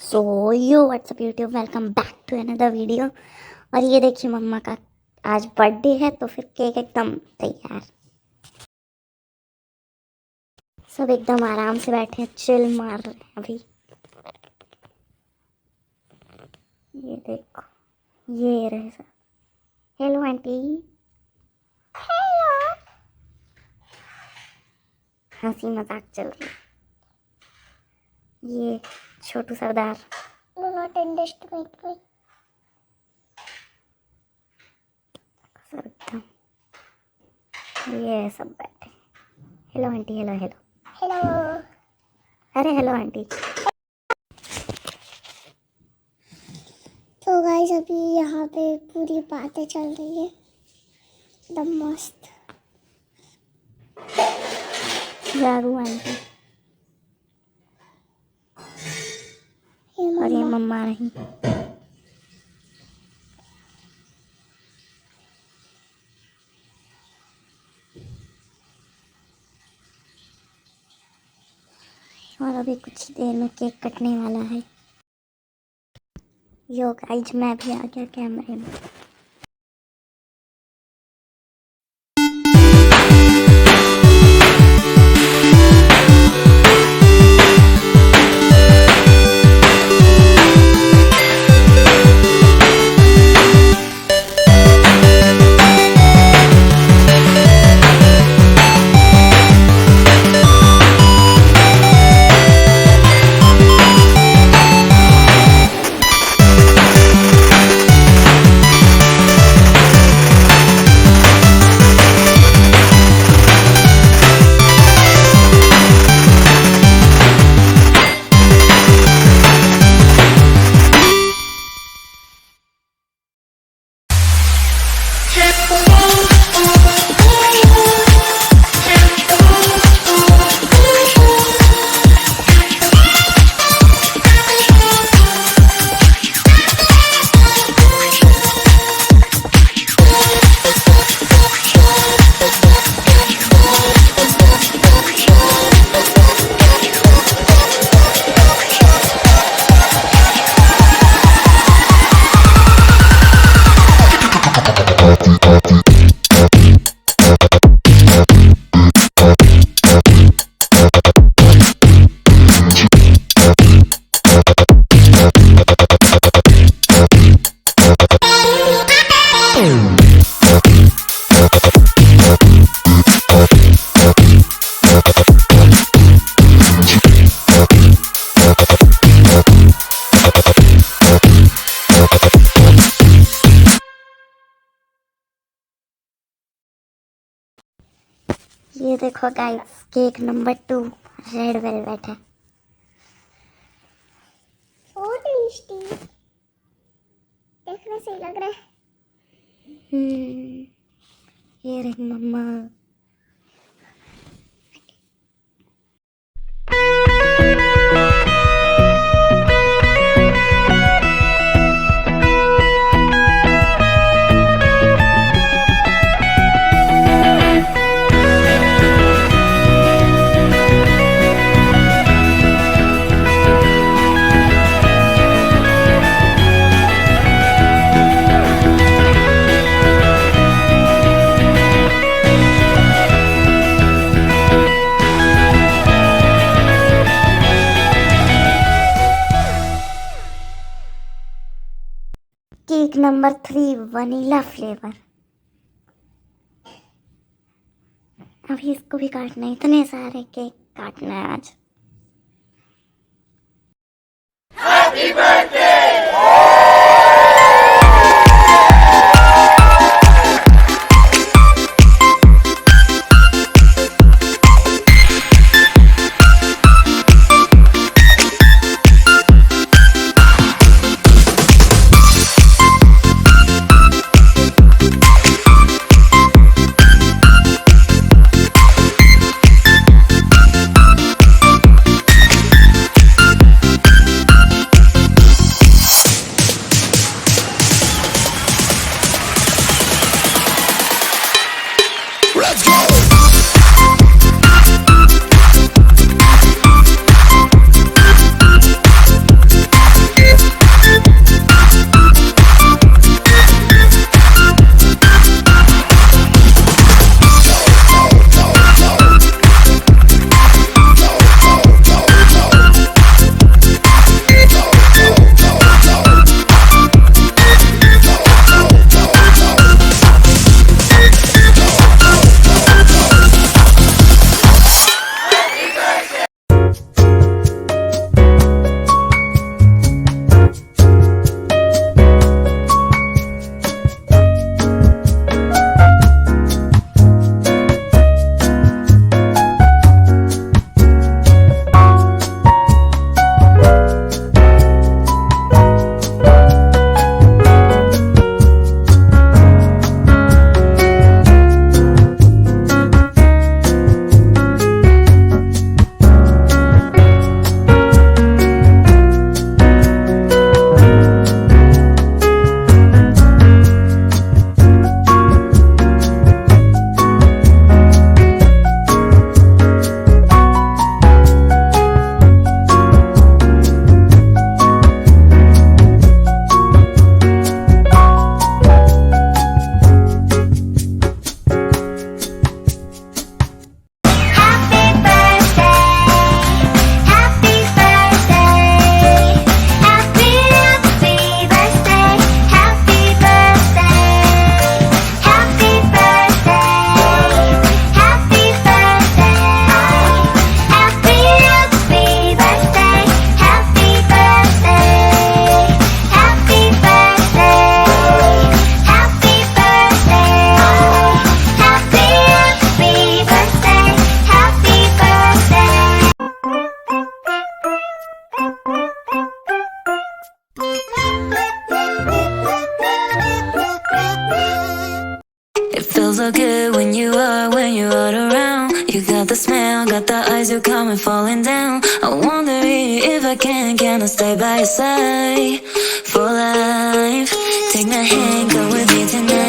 So yo what's up YouTube, welcome back to another video. और ये देखिए मम्मा का आज बर्थडे है तो फिर केक एकदम तैयार। सब एकदम आराम से बैठे हैं, चिल मार रहे हैं अभी। ये देखो, ये रहे सब। Hello aunty. हेलो। हंसी मजाक चल रही है। ये छोटू सरदार सब एकदम, ये सब बैठे। Hello aunty, hello hello hello. अरे हेलो आंटी। तो गाइस अभी यहाँ पे पूरी बातें चल रही है एकदम मस्त। जागू आंटी और ये मम्मा नहीं। और अभी कुछ देर में केक कटने वाला है। यो गाइस, मैं भी आ गया कैमरे में। ये देखो guys, cake number 2 red velvet है। so टेस्टी, देखने से लग रहा है। ये रही मम्मा। Cake number 3 vanilla flavour. अभी इसको भी काटना है, इतने सारे केक काटना है आज। Happy birthday. you coming falling down. I wonder if I can I stay by your side for life? Take my hand, go with me tonight.